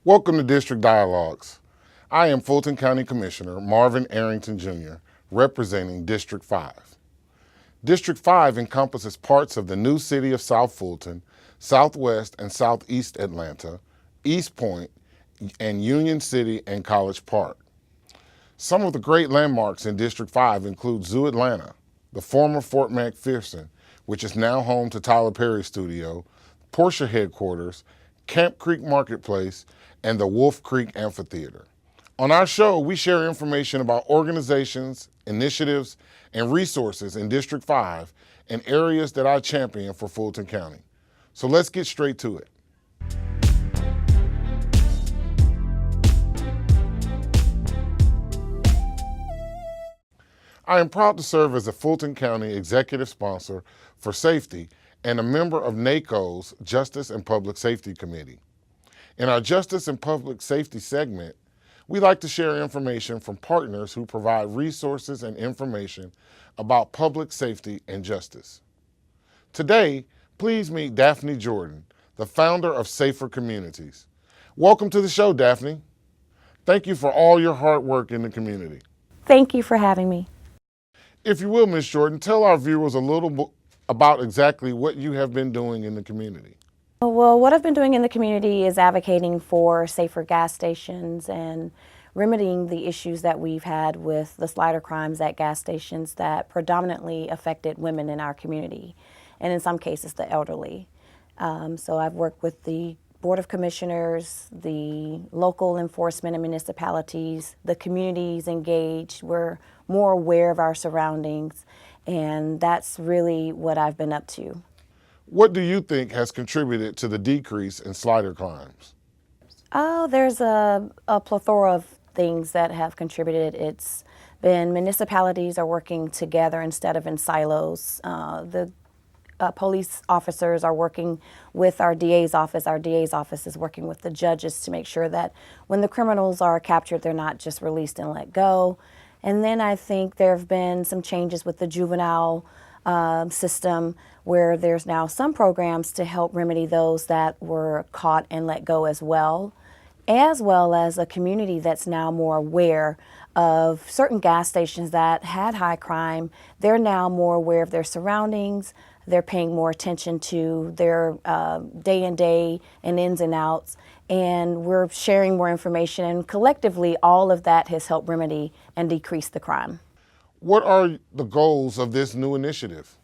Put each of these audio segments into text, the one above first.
Welcome to District Dialogues. I am Fulton County Commissioner Marvin Arrington Jr., representing District 5. District 5 encompasses parts of the new city of South Fulton, Southwest and Southeast Atlanta, East Point, and Union City and College Park. Some of the great landmarks in District 5 include Zoo Atlanta, the former Fort McPherson, which is now home to Tyler Perry's studio, Porsche headquarters, Camp Creek Marketplace, and the Wolf Creek Amphitheater. On our show, we share information about organizations, initiatives, and resources in District 5 and areas that I champion for Fulton County. So let's get straight to it. I am proud to serve as a Fulton County executive sponsor for safety and a member of NACO's Justice and Public Safety Committee. In our Justice and Public Safety segment, we like to share information from partners who provide resources and information about public safety and justice. Today, please meet Daphne Jordan, the founder of Safer Communities. Welcome to the show, Daphne. Thank you for all your hard work in the community. Thank you for having me. If you will, Ms. Jordan, tell our viewers a little about exactly what you have been doing in the community. Well, what I've been doing in the community is advocating for safer gas stations and remedying the issues that we've had with the slider crimes at gas stations that predominantly affected women in our community, and in some cases the elderly. So I've worked with the Board of Commissioners, the local enforcement and municipalities, the communities engaged. We're more aware of our surroundings, and that's really what I've been up to. What do you think has contributed to the decrease in slider crimes? Oh, there's a plethora of things that have contributed. It's been municipalities are working together instead of in silos. The police officers are working with our DA's office. Our DA's office is working with the judges to make sure that when the criminals are captured, they're not just released and let go. And then I think there have been some changes with the juvenile system, where there's now some programs to help remedy those that were caught and let go as well as a community that's now more aware of certain gas stations that had high crime. They're now more aware of their surroundings. They're paying more attention to their day in day and ins and outs, and we're sharing more information, and collectively all of that has helped remedy and decrease the crime. What are the goals of this new initiative?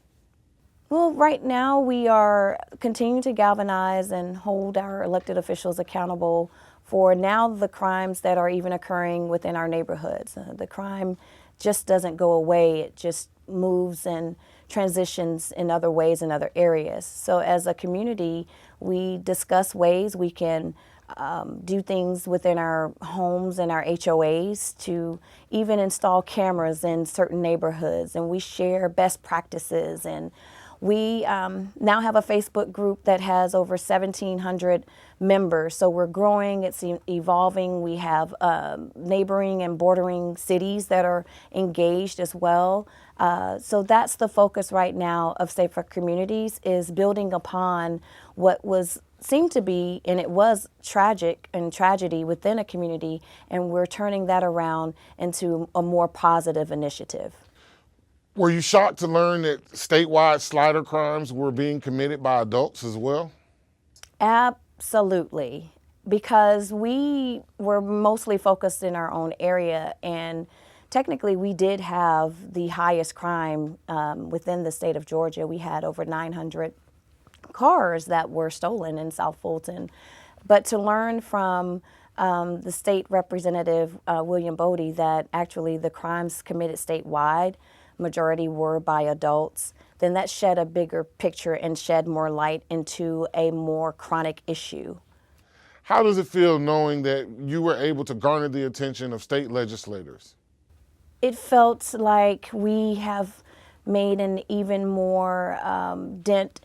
Well, right now we are continuing to galvanize and hold our elected officials accountable for now the crimes that are even occurring within our neighborhoods. The crime just doesn't go away, it just moves and transitions in other ways in other areas. So as a community, we discuss ways we can do things within our homes and our HOAs to even install cameras in certain neighborhoods, and we share best practices. And we now have a Facebook group that has over 1,700 members, so we're growing, it's evolving. We have neighboring and bordering cities that are engaged as well. So that's the focus right now of Safer Communities, is building upon what seemed to be, and it was tragic and tragedy within a community, and we're turning that around into a more positive initiative. Were you shocked to learn that statewide slider crimes were being committed by adults as well? Absolutely, because we were mostly focused in our own area, and technically we did have the highest crime within the state of Georgia. We had over 900 cars that were stolen in South Fulton. But to learn from the state representative, William Bodie, that actually the crimes committed statewide, majority were by adults, then that shed a bigger picture and shed more light into a more chronic issue. How does it feel knowing that you were able to garner the attention of state legislators? It felt like we have made an even more dent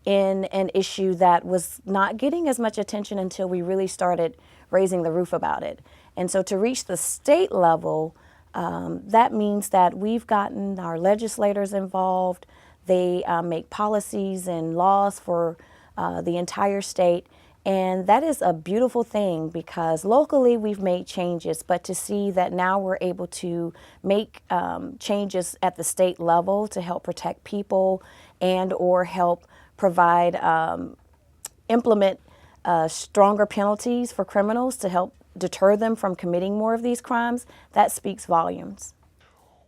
in an issue that was not getting as much attention until we really started raising the roof about it. And so to reach the state level, That means that we've gotten our legislators involved. They make policies and laws for the entire state. And that is a beautiful thing because locally we've made changes, but to see that now we're able to make changes at the state level to help protect people and or help provide, implement stronger penalties for criminals to help deter them from committing more of these crimes, that speaks volumes.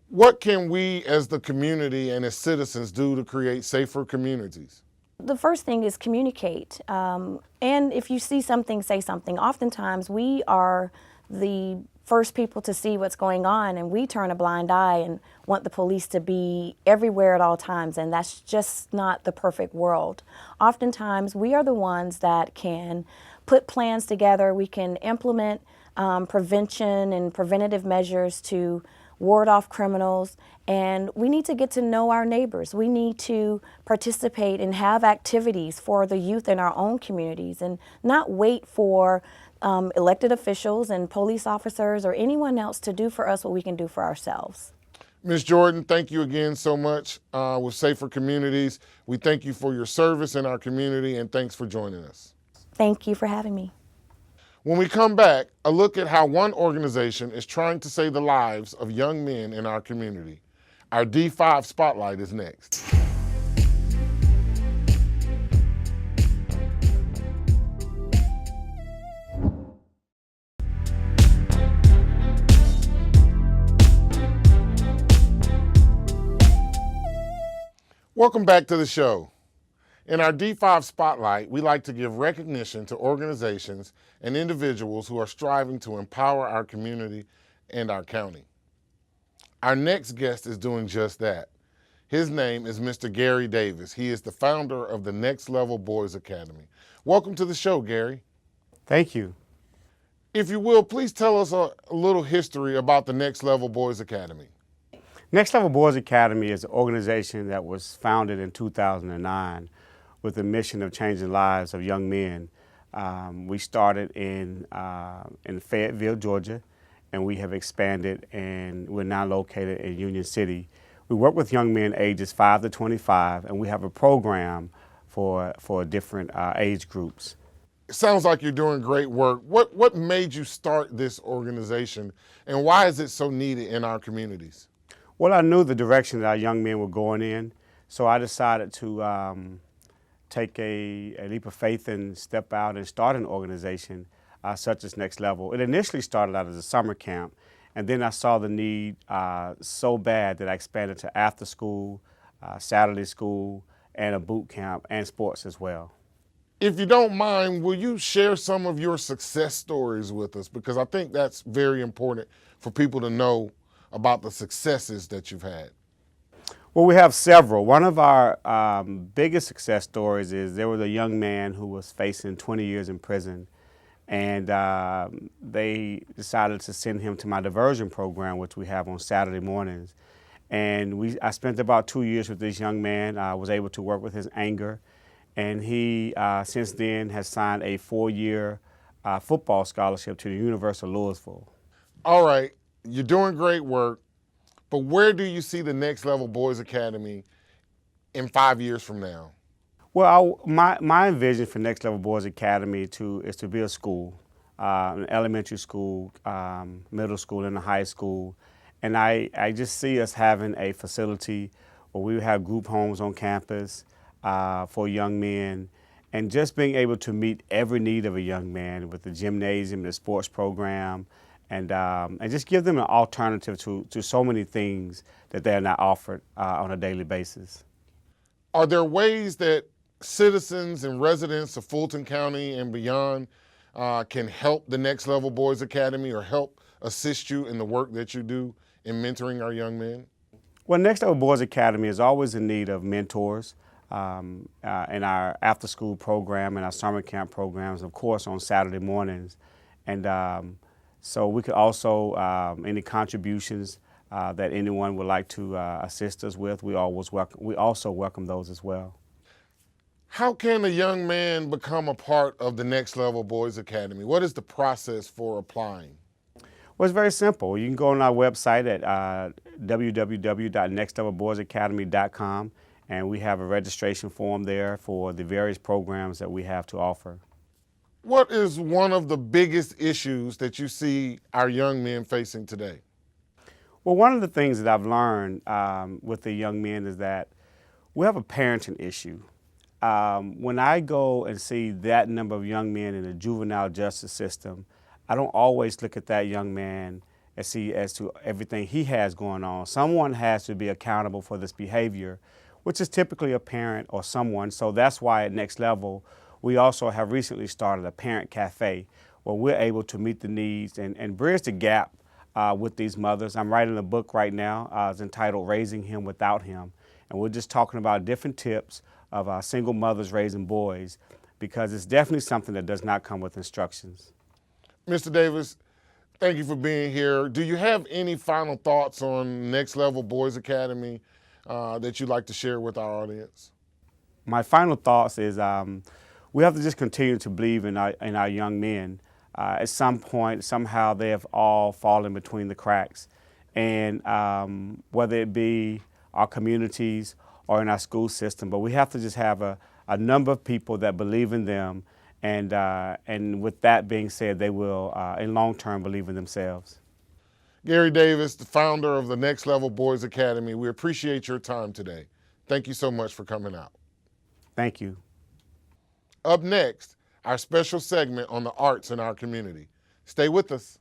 What can we as the community and as citizens do to create safer communities? The first thing is communicate. And if you see something, say something. Oftentimes, we are the first people to see what's going on, and we turn a blind eye and want the police to be everywhere at all times, and that's just not the perfect world. Oftentimes, we are the ones that can put plans together. We can implement prevention and preventative measures to ward off criminals, and we need to get to know our neighbors. We need to participate and have activities for the youth in our own communities and not wait for elected officials and police officers or anyone else to do for us what we can do for ourselves. Ms. Jordan, thank you again so much with Safer Communities. We thank you for your service in our community, and thanks for joining us. Thank you for having me. When we come back, a look at how one organization is trying to save the lives of young men in our community. Our D5 Spotlight is next. Welcome back to the show. In our D5 Spotlight, we like to give recognition to organizations and individuals who are striving to empower our community and our county. Our next guest is doing just that. His name is Mr. Gary Davis. He is the founder of the Next Level Boys Academy. Welcome to the show, Gary. Thank you. If you will, please tell us a little history about the Next Level Boys Academy. Next Level Boys Academy is an organization that was founded in 2009 with the mission of changing lives of young men. We started in Fayetteville, Georgia, and we have expanded, and we're now located in Union City. We work with young men ages 5 to 25, and we have a program for different age groups. It sounds like you're doing great work. What made you start this organization, and why is it so needed in our communities? Well, I knew the direction that our young men were going in, so I decided to take a leap of faith and step out and start an organization such as Next Level. It initially started out as a summer camp, and then I saw the need so bad that I expanded to after school, Saturday school, and a boot camp and sports as well. If you don't mind, will you share some of your success stories with us? Because I think that's very important for people to know about the successes that you've had. Well, we have several. One of our biggest success stories is there was a young man who was facing 20 years in prison, and they decided to send him to my diversion program, which we have on Saturday mornings. And I spent about 2 years with this young man. I was able to work with his anger, and he since then has signed a 4-year football scholarship to the University of Louisville. All right, you're doing great work. But where do you see the Next Level Boys Academy in 5 years from now? Well, my vision for Next Level Boys Academy is to be a school, an elementary school, middle school, and a high school. And I just see us having a facility where we have group homes on campus for young men, and just being able to meet every need of a young man with the gymnasium, the sports program, and just give them an alternative to so many things that they are not offered on a daily basis. Are there ways that citizens and residents of Fulton County and beyond can help the Next Level Boys Academy or help assist you in the work that you do in mentoring our young men? Well, Next Level Boys Academy is always in need of mentors in our after-school program and our summer camp programs, of course, on Saturday mornings. And so we could also, any contributions that anyone would like to assist us with, we also welcome those as well. How can a young man become a part of the Next Level Boys Academy? What is the process for applying? Well, it's very simple. You can go on our website at www.nextlevelboysacademy.com, and we have a registration form there for the various programs that we have to offer. What is one of the biggest issues that you see our young men facing today? Well, one of the things that I've learned with the young men is that we have a parenting issue. When I go and see that number of young men in the juvenile justice system, I don't always look at that young man and see as to everything he has going on. Someone has to be accountable for this behavior, which is typically a parent or someone. So that's why at Next Level, we also have recently started a parent cafe where we're able to meet the needs and bridge the gap with these mothers. I'm writing a book right now. It's entitled Raising Him Without Him. And we're just talking about different tips of single mothers raising boys, because it's definitely something that does not come with instructions. Mr. Davis, thank you for being here. Do you have any final thoughts on Next Level Boys Academy that you'd like to share with our audience? My final thoughts is we have to just continue to believe in our young men. At some point, somehow they have all fallen between the cracks. And whether it be our communities or in our school system, but we have to just have a number of people that believe in them. And with that being said, they will, in long term, believe in themselves. Gary Davis, the founder of the Next Level Boys Academy, we appreciate your time today. Thank you so much for coming out. Thank you. Up next, our special segment on the arts in our community. Stay with us.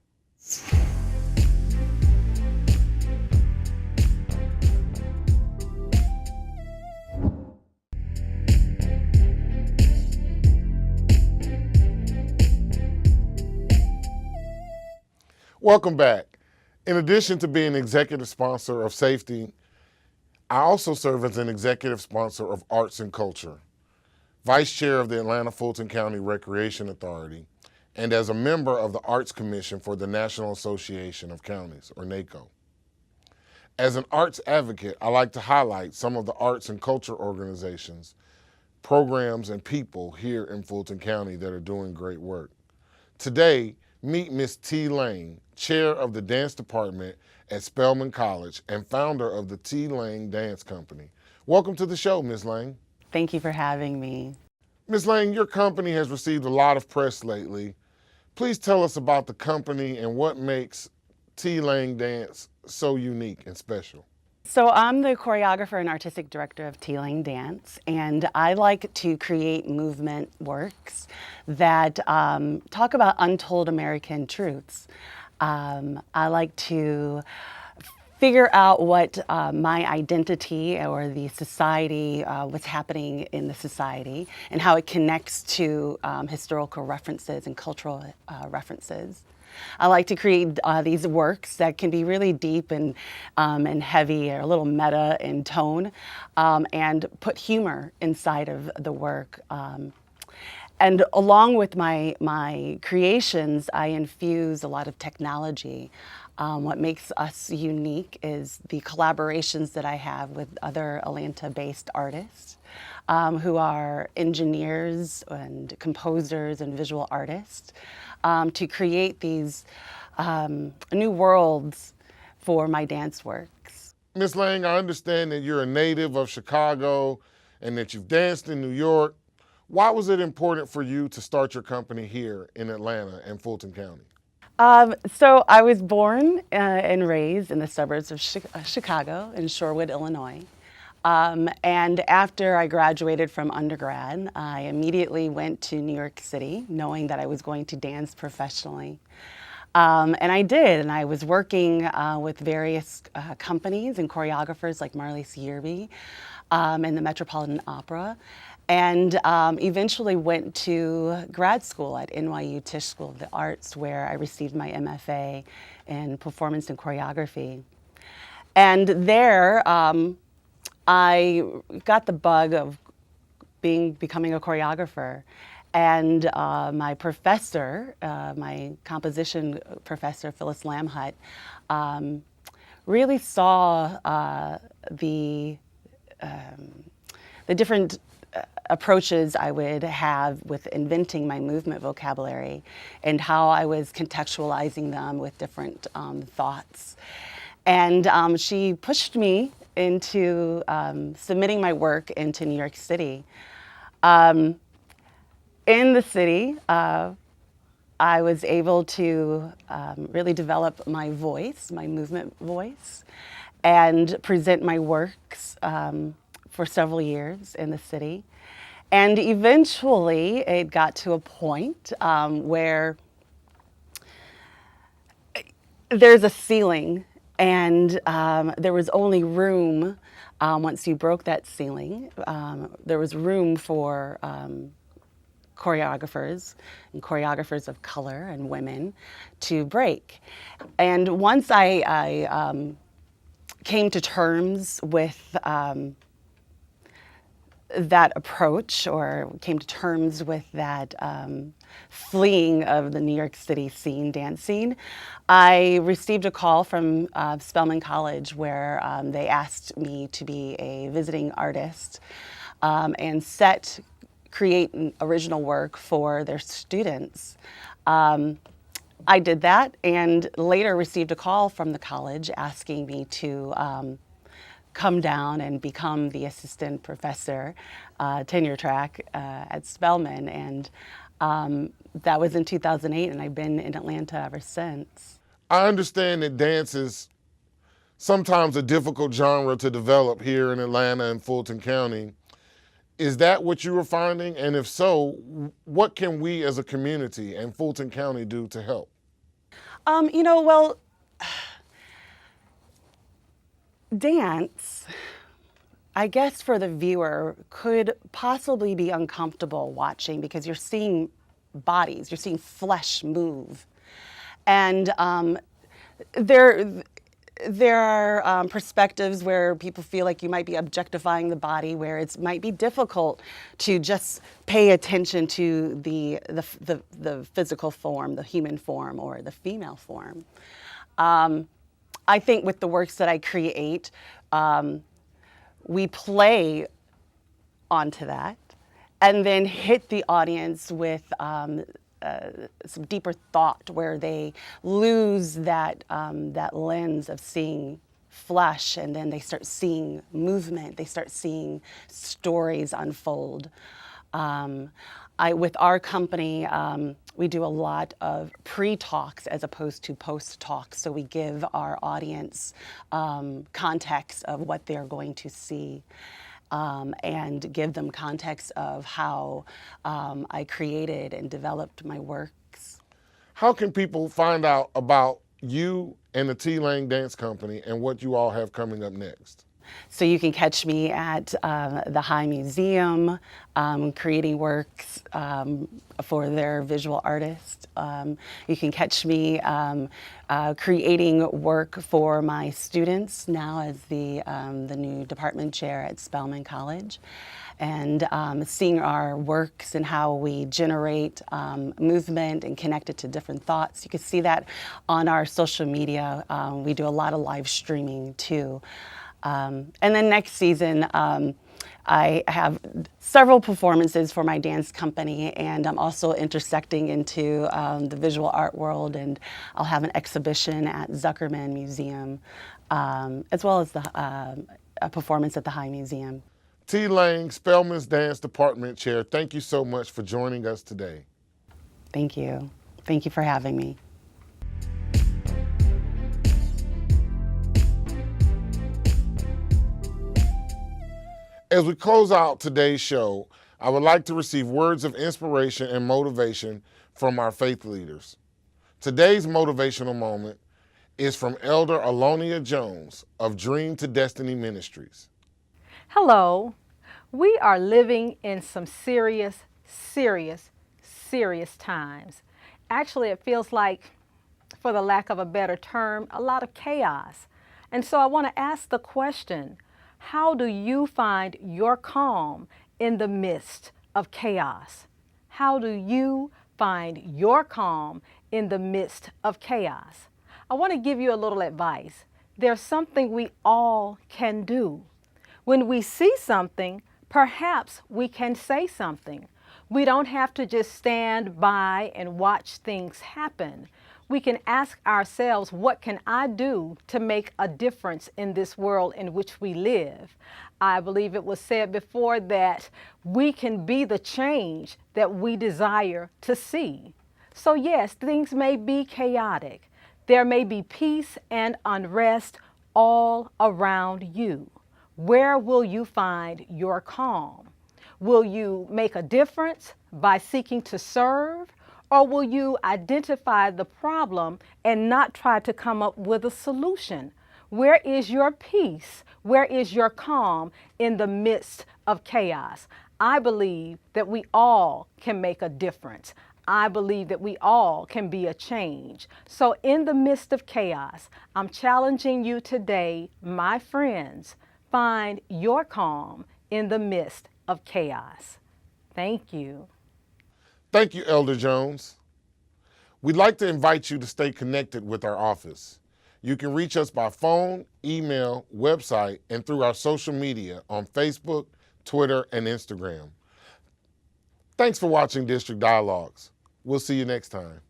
Welcome back. In addition to being executive sponsor of safety, I also serve as an executive sponsor of arts and culture, vice chair of the Atlanta-Fulton County Recreation Authority, and as a member of the Arts Commission for the National Association of Counties, or NACO. As an arts advocate, I like to highlight some of the arts and culture organizations, programs, and people here in Fulton County that are doing great work. Today, meet Miss T. Lang, chair of the dance department at Spelman College and founder of the T. Lang Dance Company. Welcome to the show, Ms. Lang. Thank you for having me. Ms. Lang, your company has received a lot of press lately. Please tell us about the company and what makes T. Lang Dance so unique and special. So I'm the choreographer and artistic director of T. Lang Dance, and I like to create movement works that talk about untold American truths. I like to figure out what my identity or the society, what's happening in the society, and how it connects to historical references and cultural references. I like to create these works that can be really deep and heavy, or a little meta in tone, and put humor inside of the work. And along with my creations, I infuse a lot of technology. What makes us unique is the collaborations that I have with other Atlanta-based artists who are engineers and composers and visual artists to create these new worlds for my dance works. Ms. Lang, I understand that you're a native of Chicago and that you've danced in New York. Why was it important for you to start your company here in Atlanta and Fulton County? So I was born and raised in the suburbs of Chicago in Shorewood, Illinois. And after I graduated from undergrad, I immediately went to New York City, knowing that I was going to dance professionally. And I did, and I was working with various companies and choreographers like Marlise Yerby and the Metropolitan Opera, and eventually went to grad school at NYU Tisch School of the Arts, where I received my MFA in performance and choreography. And there, I got the bug of becoming a choreographer. And my professor, my composition professor, Phyllis Lamhut, really saw the different approaches I would have with inventing my movement vocabulary and how I was contextualizing them with different thoughts. And she pushed me into submitting my work into New York City. In the city, I was able to really develop my voice, my movement voice, and present my works for several years in the city. And eventually, it got to a point where there's a ceiling, and there was only room, once you broke that ceiling, there was room for choreographers and choreographers of color and women to break. And once I came to terms with that approach, or came to terms with that fleeing of the New York City scene, dance scene, I received a call from Spelman College where they asked me to be a visiting artist and create an original work for their students. I did that, and later received a call from the college asking me to come down and become the assistant professor, tenure track at Spelman. And that was in 2008, and I've been in Atlanta ever since. I understand that dance is sometimes a difficult genre to develop here in Atlanta and Fulton County. Is that what you were finding? And if so, what can we as a community and Fulton County do to help? Well, dance, I guess for the viewer, could possibly be uncomfortable watching because you're seeing bodies, you're seeing flesh move. And there are perspectives where people feel like you might be objectifying the body, where it might be difficult to just pay attention to the physical form, the human form, or the female form. I think with the works that I create, we play onto that and then hit the audience with some deeper thought, where they lose that lens of seeing flesh, and then they start seeing movement. They start seeing stories unfold. With our company, we do a lot of pre-talks as opposed to post-talks, so we give our audience context of what they're going to see. And give them context of how I created and developed my works. How can people find out about you and the T-Lang Dance Company and what you all have coming up next? So you can catch me at the High Museum, creating works for their visual artists. You can catch me creating work for my students now as the new department chair at Spelman College, and seeing our works and how we generate movement and connect it to different thoughts. You can see that on our social media. We do a lot of live streaming too. And then next season, I have several performances for my dance company, and I'm also intersecting into the visual art world, and I'll have an exhibition at Zuckerman Museum, as well as a performance at the High Museum. T-Lang, Spelman's Dance Department Chair, thank you so much for joining us today. Thank you. Thank you for having me. As we close out today's show, I would like to receive words of inspiration and motivation from our faith leaders. Today's motivational moment is from Elder Alonia Jones of Dream to Destiny Ministries. Hello. We are living in some serious times. Actually, it feels like, for the lack of a better term, a lot of chaos. And so I want to ask the question, how do you find your calm in the midst of chaos? How do you find your calm in the midst of chaos? I want to give you a little advice. There's something we all can do. When we see something, Perhaps we can say something. We don't have to just stand by and watch things happen. We can ask ourselves, what can I do to make a difference in this world in which we live? I believe it was said before that we can be the change that we desire to see. So yes, things may be chaotic. There may be peace and unrest all around you. Where will you find your calm? Will you make a difference by seeking to serve? Or will you identify the problem and not try to come up with a solution? Where is your peace? Where is your calm in the midst of chaos? I believe that we all can make a difference. I believe that we all can be a change. So in the midst of chaos, I'm challenging you today, my friends, find your calm in the midst of chaos. Thank you. Thank you, Elder Jones. We'd like to invite you to stay connected with our office. You can reach us by phone, email, website, and through our social media on Facebook, Twitter, and Instagram. Thanks for watching District Dialogues. We'll see you next time.